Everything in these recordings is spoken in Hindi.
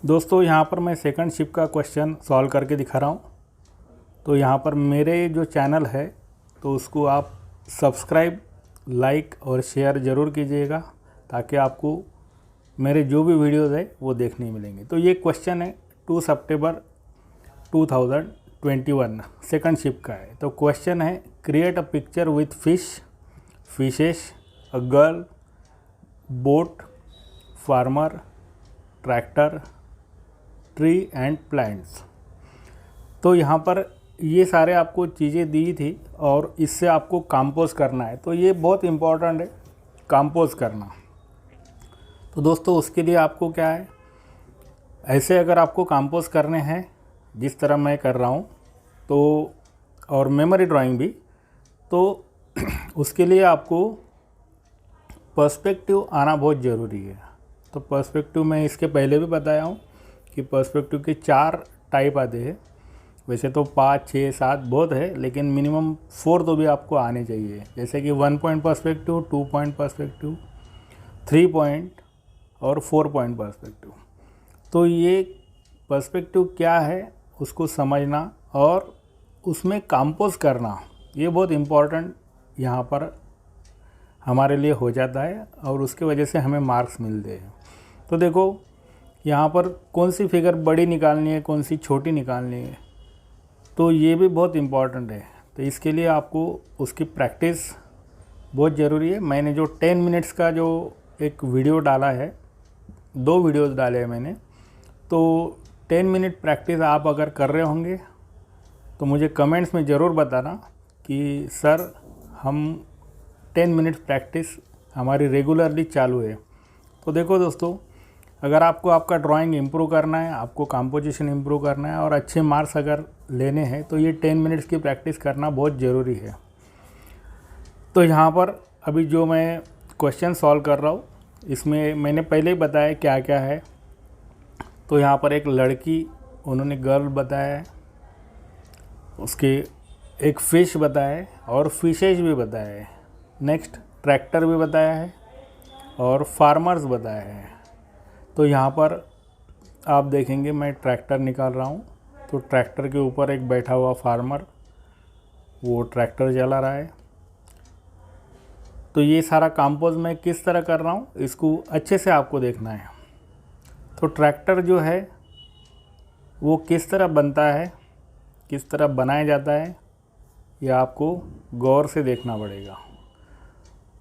दोस्तों यहाँ पर मैं सेकंड शिफ्ट का क्वेश्चन सॉल्व करके दिखा रहा हूँ। तो यहाँ पर मेरे जो चैनल है तो उसको आप सब्सक्राइब, लाइक और शेयर ज़रूर कीजिएगा ताकि आपको मेरे जो भी वीडियोज़ है वो देखने मिलेंगे। तो ये क्वेश्चन है 2 सितंबर 2021 सेकंड शिफ्ट का है। तो क्वेश्चन है create a picture with fishes, a girl, boat, farmer, tractor, tree and plants. तो यहाँ पर ये सारे आपको चीज़ें दी थी और इससे आपको कंपोज करना है। तो ये बहुत इम्पोर्टेंट है कंपोज करना। तो दोस्तों उसके लिए आपको क्या है, ऐसे अगर आपको कंपोज करने हैं जिस तरह मैं कर रहा हूँ तो, और मेमोरी ड्राइंग भी, तो उसके लिए आपको पर्सपेक्टिव आना बहुत ज़रूरी है। तो पर्सपेक्टिव मैं इसके पहले भी बताया हूँ कि पर्सपेक्टिव के 4 टाइप आते हैं। वैसे तो 5, 6, 7 बहुत है, लेकिन मिनिमम 4 तो भी आपको आने चाहिए। जैसे कि 1 point perspective, 2 point perspective, 3 point और 4 पॉइंट पर्सपेक्टिव। तो ये पर्सपेक्टिव क्या है उसको समझना और उसमें कंपोज करना, ये बहुत इम्पोर्टेंट यहाँ पर हमारे लिए हो जाता है और उसके वजह से हमें मार्क्स मिलते हैं। तो देखो यहाँ पर कौन सी फिगर बड़ी निकालनी है, कौन सी छोटी निकालनी है, तो ये भी बहुत इम्पॉर्टेंट है। तो इसके लिए आपको उसकी प्रैक्टिस बहुत ज़रूरी है। मैंने जो 10 मिनट्स का जो एक वीडियो डाला है, 2 वीडियोस डाले हैं मैंने, तो 10 मिनट प्रैक्टिस आप अगर कर रहे होंगे तो मुझे कमेंट्स में ज़रूर बताना कि सर हम 10 मिनट प्रैक्टिस हमारी रेगुलरली चालू है। तो देखो दोस्तों, अगर आपको आपका ड्राइंग इम्प्रूव करना है, आपको कंपोजिशन इम्प्रूव करना है और अच्छे मार्क्स अगर लेने हैं तो ये 10 मिनट्स की प्रैक्टिस करना बहुत ज़रूरी है। तो यहाँ पर अभी जो मैं क्वेश्चन सॉल्व कर रहा हूँ इसमें मैंने पहले ही बताया क्या क्या है। तो यहाँ पर एक लड़की, उन्होंने गर्ल बताया है, उसके एक फ़िश बताया है और फिशेज भी बताया है, नेक्स्ट ट्रैक्टर भी बताया है और फार्मर्स बताया है। तो यहाँ पर आप देखेंगे मैं ट्रैक्टर निकाल रहा हूँ। तो ट्रैक्टर के ऊपर एक बैठा हुआ फार्मर, वो ट्रैक्टर चला रहा है। तो ये सारा कंपोज मैं किस तरह कर रहा हूँ इसको अच्छे से आपको देखना है। तो ट्रैक्टर जो है वो किस तरह बनता है, किस तरह बनाया जाता है, ये आपको गौर से देखना पड़ेगा।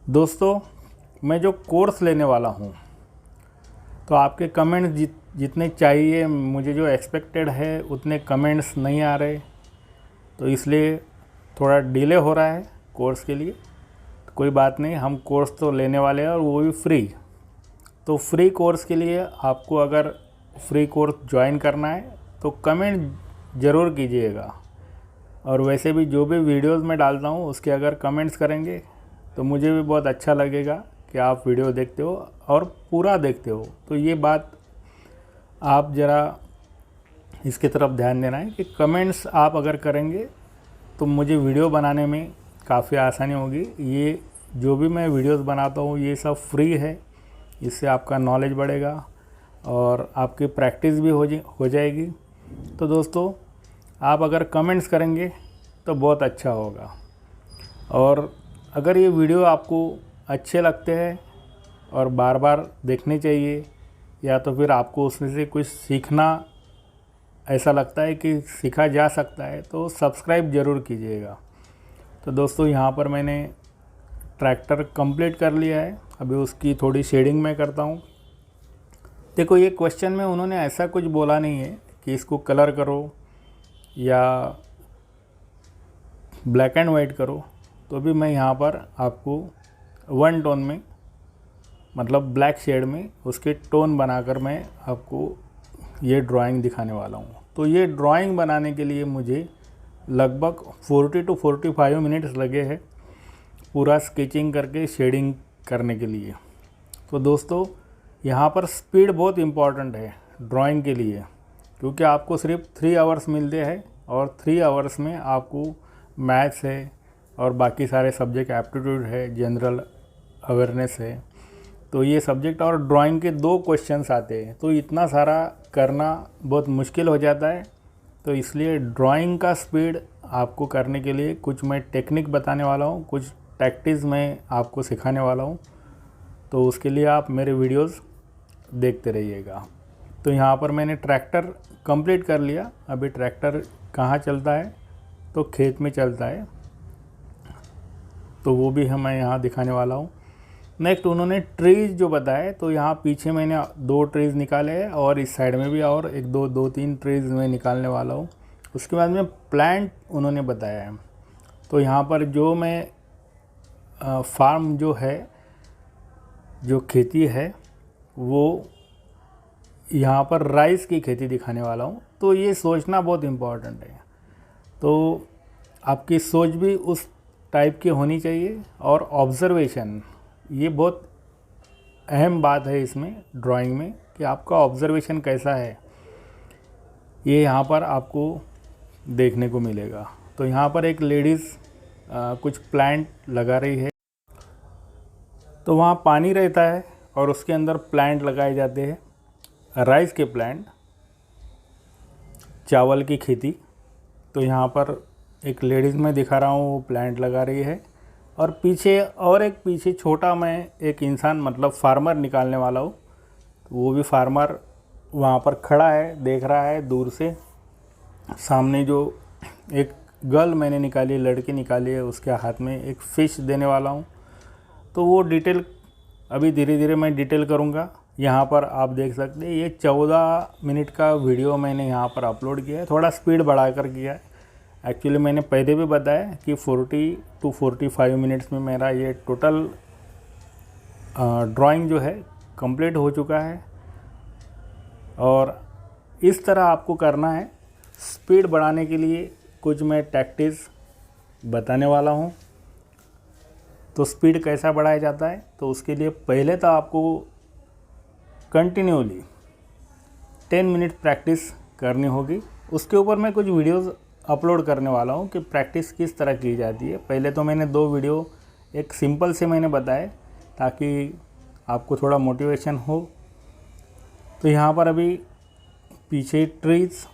दोस्तों मैं जो कोर्स लेने वाला हूँ तो आपके कमेंट्स जितने चाहिए, मुझे जो एक्सपेक्टेड है उतने कमेंट्स नहीं आ रहे, तो इसलिए थोड़ा डिले हो रहा है कोर्स के लिए। तो कोई बात नहीं, हम कोर्स तो लेने वाले हैं और वो भी फ्री। तो फ्री कोर्स के लिए आपको अगर फ्री कोर्स ज्वाइन करना है तो कमेंट ज़रूर कीजिएगा। और वैसे भी जो भी वीडियोस मैं डालता हूँ उसके अगर कमेंट्स करेंगे तो मुझे भी बहुत अच्छा लगेगा कि आप वीडियो देखते हो और पूरा देखते हो। तो ये बात आप ज़रा इसकी तरफ ध्यान देना है कि कमेंट्स आप अगर करेंगे तो मुझे वीडियो बनाने में काफ़ी आसानी होगी। ये जो भी मैं वीडियोस बनाता हूँ ये सब फ्री है, इससे आपका नॉलेज बढ़ेगा और आपकी प्रैक्टिस भी हो जाएगी। तो दोस्तों आप अगर कमेंट्स करेंगे तो बहुत अच्छा होगा। और अगर ये वीडियो आपको अच्छे लगते हैं और बार बार देखने चाहिए, या तो फिर आपको उसमें से कुछ सीखना ऐसा लगता है कि सीखा जा सकता है, तो सब्सक्राइब ज़रूर कीजिएगा। तो दोस्तों यहाँ पर मैंने ट्रैक्टर कंप्लीट कर लिया है, अभी उसकी थोड़ी शेडिंग मैं करता हूँ। देखो ये क्वेश्चन में उन्होंने ऐसा कुछ बोला नहीं है कि इसको कलर करो या ब्लैक एंड वाइट करो। तो भी मैं यहाँ पर आपको 1 टोन में, मतलब ब्लैक शेड में उसके टोन बनाकर मैं आपको ये ड्राइंग दिखाने वाला हूँ। तो ये ड्राइंग बनाने के लिए मुझे लगभग 40 to 45 मिनट्स लगे हैं पूरा स्केचिंग करके शेडिंग करने के लिए। तो दोस्तों यहाँ पर स्पीड बहुत इम्पॉर्टेंट है ड्राइंग के लिए, क्योंकि आपको सिर्फ 3 आवर्स मिलते हैं और 3 आवर्स में आपको मैथ्स है और बाकी सारे सब्जेक्ट एप्टीट्यूड है, जनरल अवेयरनेस है, तो ये सब्जेक्ट और ड्राइंग के 2 क्वेश्चंस आते हैं, तो इतना सारा करना बहुत मुश्किल हो जाता है। तो इसलिए ड्राइंग का स्पीड आपको करने के लिए कुछ मैं टेक्निक बताने वाला हूँ, कुछ टैक्टिक्स मैं आपको सिखाने वाला हूँ। तो उसके लिए आप मेरे वीडियोस देखते रहिएगा। तो यहाँ पर मैंने ट्रैक्टर कंप्लीट कर लिया। अभी ट्रैक्टर कहाँ चलता है, तो खेत में चलता है, तो वो भी मैं यहाँ दिखाने वाला हूँ। नेक्स्ट उन्होंने ट्रीज़ जो बताए, तो यहाँ पीछे मैंने 2 ट्रीज़ निकाले हैं और इस साइड में भी और 2-3 ट्रीज़ मैं निकालने वाला हूँ। उसके बाद में प्लांट उन्होंने बताया है। तो यहाँ पर जो मैं फार्म जो है, जो खेती है, वो यहाँ पर राइस की खेती दिखाने वाला हूँ। तो ये सोचना बहुत इम्पोर्टेंट है। तो आपकी सोच भी उस टाइप की होनी चाहिए और ऑब्ज़र्वेशन, ये बहुत अहम बात है इसमें ड्राइंग में कि आपका ऑब्ज़र्वेशन कैसा है, ये यहाँ पर आपको देखने को मिलेगा। तो यहाँ पर एक लेडीज़ कुछ प्लांट लगा रही है। तो वहाँ पानी रहता है और उसके अंदर प्लांट लगाए जाते हैं, राइस के प्लांट, चावल की खेती। तो यहाँ पर एक लेडीज़ मैं दिखा रहा हूँ, वो प्लांट लगा रही है और पीछे छोटा मैं एक इंसान मतलब फार्मर निकालने वाला हूँ। तो वो भी फार्मर वहाँ पर खड़ा है, देख रहा है दूर से। सामने जो एक गर्ल मैंने निकाली, लड़की निकाली है, उसके हाथ में एक फ़िश देने वाला हूँ। तो वो डिटेल अभी धीरे धीरे मैं डिटेल करूँगा। यहाँ पर आप देख सकते हैं, ये 14 मिनट का वीडियो मैंने यहाँ पर अपलोड किया है, थोड़ा स्पीड बढ़ा कर किया है। एक्चुअली मैंने पहले भी बताया कि 40 to 45 मिनट्स में मेरा ये टोटल ड्राइंग जो है कंप्लीट हो चुका है। और इस तरह आपको करना है। स्पीड बढ़ाने के लिए कुछ मैं टैक्टिक्स बताने वाला हूँ। तो स्पीड कैसा बढ़ाया जाता है, तो उसके लिए पहले तो आपको कंटिन्यूली 10 मिनट प्रैक्टिस करनी होगी। उसके ऊपर मैं कुछ वीडियोस अपलोड करने वाला हूँ कि प्रैक्टिस किस तरह की जाती है। पहले तो मैंने 2 वीडियो एक सिंपल से मैंने बताए ताकि आपको थोड़ा मोटिवेशन हो। तो यहाँ पर अभी पीछे ट्रीज़,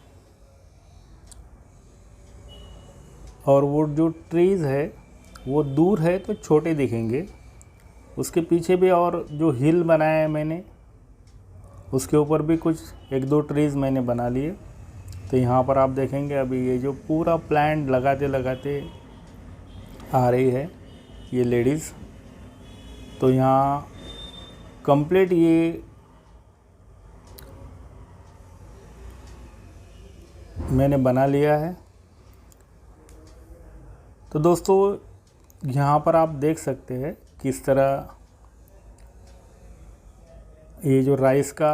और वो जो ट्रीज़ है वो दूर है तो छोटे दिखेंगे। उसके पीछे भी और जो हिल बनाया है मैंने, उसके ऊपर भी कुछ 1-2 ट्रीज़ मैंने बना लिए। तो यहाँ पर आप देखेंगे अभी ये जो पूरा प्लांट लगाते लगाते आ रही है ये लेडीज़। तो यहाँ कंप्लीट ये मैंने बना लिया है। तो दोस्तों यहाँ पर आप देख सकते हैं किस तरह ये जो राइस का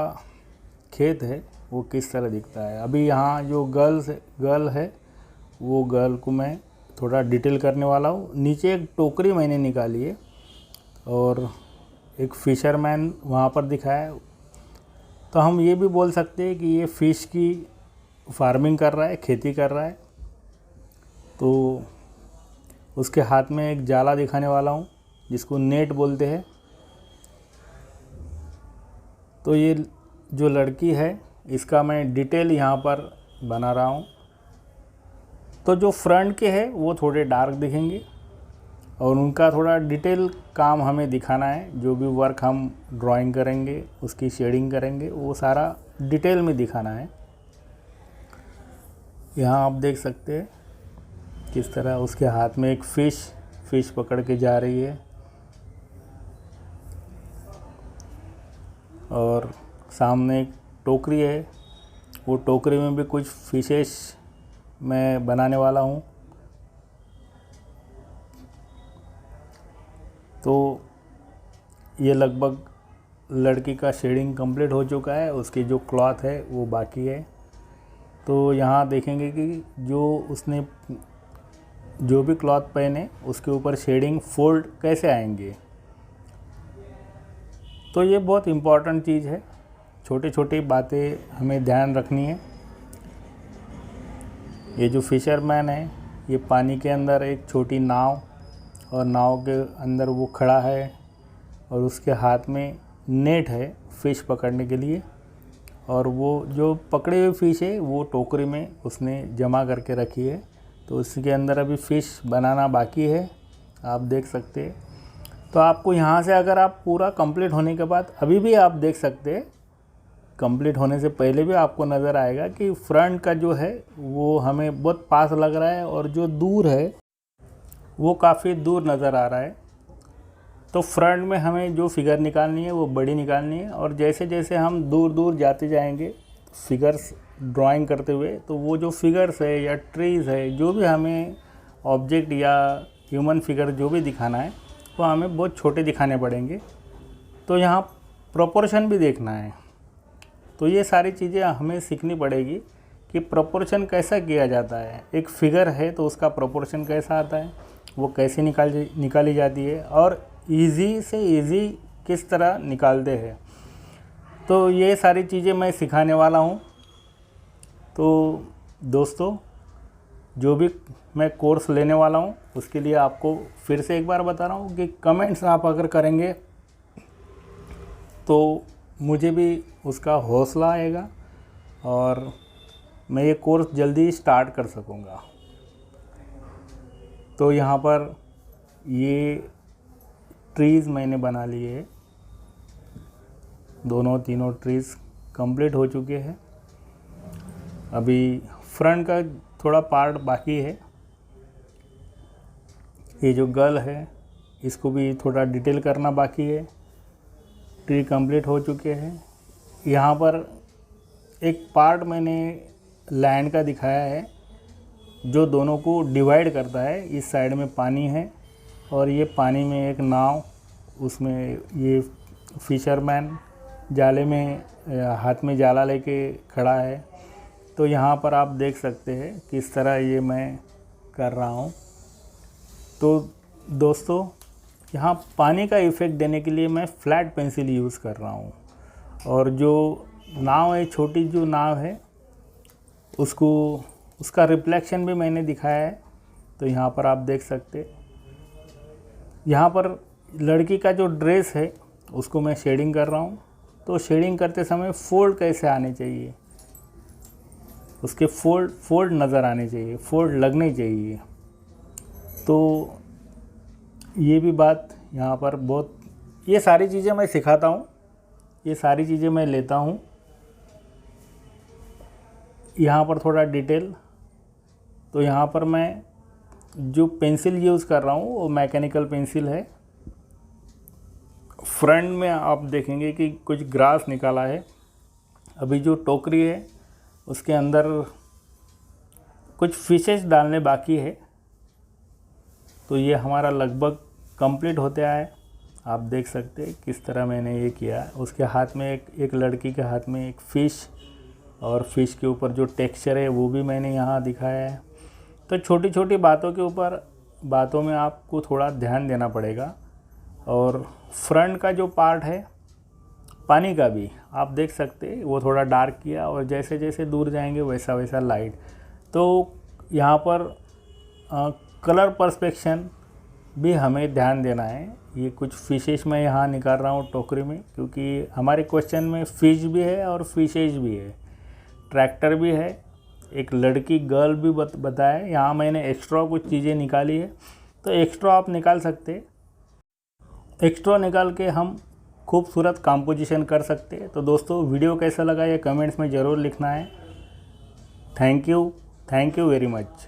खेत है वो किस तरह दिखता है। अभी यहाँ जो गर्ल है वो गर्ल को मैं थोड़ा डिटेल करने वाला हूँ। नीचे एक टोकरी मैंने निकाली है और एक फिशरमैन वहाँ पर दिखाया है। तो हम ये भी बोल सकते हैं कि ये फ़िश की फार्मिंग कर रहा है, खेती कर रहा है। तो उसके हाथ में एक जाला दिखाने वाला हूँ जिसको नेट बोलते हैं। तो ये जो लड़की है इसका मैं डिटेल यहाँ पर बना रहा हूँ। तो जो फ्रंट के है वो थोड़े डार्क दिखेंगे और उनका थोड़ा डिटेल काम हमें दिखाना है। जो भी वर्क हम ड्राइंग करेंगे, उसकी शेडिंग करेंगे, वो सारा डिटेल में दिखाना है। यहाँ आप देख सकते हैं किस तरह उसके हाथ में एक फ़िश पकड़ के जा रही है और सामने एक टोकरी है, वो टोकरी में भी कुछ फिशेस मैं बनाने वाला हूँ। तो ये लगभग लड़की का शेडिंग कंप्लीट हो चुका है, उसकी जो क्लॉथ है वो बाकी है। तो यहाँ देखेंगे कि जो उसने जो भी क्लॉथ पहने उसके ऊपर शेडिंग फोल्ड कैसे आएंगे। तो ये बहुत इम्पॉर्टेंट चीज़ है, छोटी छोटी बातें हमें ध्यान रखनी है। ये जो फिशरमैन है ये पानी के अंदर एक छोटी नाव, और नाव के अंदर वो खड़ा है और उसके हाथ में नेट है फ़िश पकड़ने के लिए, और वो जो पकड़े हुए फ़िश है वो टोकरी में उसने जमा करके रखी है। तो उसके अंदर अभी फ़िश बनाना बाकी है, आप देख सकते हैं। तो आपको यहाँ से अगर आप पूरा कंप्लीट होने के बाद अभी भी आप देख सकते हैं, कंप्लीट होने से पहले भी आपको नज़र आएगा कि फ्रंट का जो है वो हमें बहुत पास लग रहा है और जो दूर है वो काफ़ी दूर नज़र आ रहा है। तो फ्रंट में हमें जो फिगर निकालनी है वो बड़ी निकालनी है, और जैसे जैसे हम दूर दूर जाते जाएंगे फिगर्स ड्राइंग करते हुए, तो वो जो फिगर्स है या ट्रीज़ है, जो भी हमें ऑब्जेक्ट या ह्यूमन फिगर जो भी दिखाना है वो हमें बहुत छोटे दिखाने पड़ेंगे। तो यहाँ प्रोपोर्शन भी देखना है। तो ये सारी चीज़ें हमें सीखनी पड़ेगी कि प्रोपोर्शन कैसा किया जाता है। एक फिगर है तो उसका प्रोपोर्शन कैसा आता है, वो कैसे निकाली जाती है, और इजी से इजी किस तरह निकालते हैं। तो ये सारी चीज़ें मैं सिखाने वाला हूँ। तो दोस्तों, जो भी मैं कोर्स लेने वाला हूँ उसके लिए आपको फिर से एक बार बता रहा हूँ कि कमेंट्स आप अगर करेंगे तो मुझे भी उसका हौसला आएगा और मैं ये कोर्स जल्दी स्टार्ट कर सकूँगा। तो यहाँ पर ये ट्रीज़ मैंने बना लिए है, दोनों तीनों ट्रीज़ कंप्लीट हो चुके हैं। अभी फ्रंट का थोड़ा पार्ट बाकी है। ये जो गर्ल है इसको भी थोड़ा डिटेल करना बाकी है। ट्री कंप्लीट हो चुके हैं। यहाँ पर एक पार्ट मैंने लैंड का दिखाया है जो दोनों को डिवाइड करता है। इस साइड में पानी है और ये पानी में एक नाव, उसमें ये फिशरमैन जाले में हाथ में जाला लेके खड़ा है। तो यहाँ पर आप देख सकते हैं किस तरह ये मैं कर रहा हूँ। तो दोस्तों, यहाँ पानी का इफ़ेक्ट देने के लिए मैं फ्लैट पेंसिल यूज़ कर रहा हूँ, और जो नाव है, छोटी जो नाव है, उसका रिफ्लेक्शन भी मैंने दिखाया है। तो यहाँ पर आप देख सकते, यहाँ पर लड़की का जो ड्रेस है उसको मैं शेडिंग कर रहा हूँ। तो शेडिंग करते समय फोल्ड कैसे आने चाहिए, उसके फोल्ड नज़र आने चाहिए, फोल्ड लगने चाहिए। तो ये भी बात यहाँ पर बहुत, ये सारी चीज़ें मैं सिखाता हूँ, ये सारी चीज़ें मैं लेता हूँ। यहाँ पर थोड़ा डिटेल, तो यहाँ पर मैं जो पेंसिल यूज़ कर रहा हूँ वो मैकेनिकल पेंसिल है। फ्रंट में आप देखेंगे कि कुछ ग्रास निकाला है। अभी जो टोकरी है उसके अंदर कुछ फिशेस डालने बाकी है। तो ये हमारा लगभग कंप्लीट होते आया है। आप देख सकते हैं किस तरह मैंने ये किया है। उसके हाथ में एक लड़की के हाथ में एक फ़िश, और फिश के ऊपर जो टेक्सचर है वो भी मैंने यहाँ दिखाया है। तो छोटी छोटी बातों में आपको थोड़ा ध्यान देना पड़ेगा। और फ्रंट का जो पार्ट है पानी का भी आप देख सकते हैं, वो थोड़ा डार्क किया, और जैसे जैसे दूर जाएंगे वैसा वैसा लाइट। तो यहाँ पर कलर पर्सपेक्शन भी हमें ध्यान देना है। ये कुछ फिशेस मैं यहाँ निकाल रहा हूँ टोकरी में, क्योंकि हमारे क्वेश्चन में फ़िश भी है और फिशेस भी है, ट्रैक्टर भी है, एक लड़की गर्ल भी बताया। यहाँ मैंने एक्स्ट्रा कुछ चीज़ें निकाली है, तो एक्स्ट्रा आप निकाल सकते हैं। एक्स्ट्रा निकाल के हम खूबसूरत कंपोजिशन कर सकते हैं। तो दोस्तों, वीडियो कैसा लगा ये कमेंट्स में ज़रूर लिखना है। Thank you very much.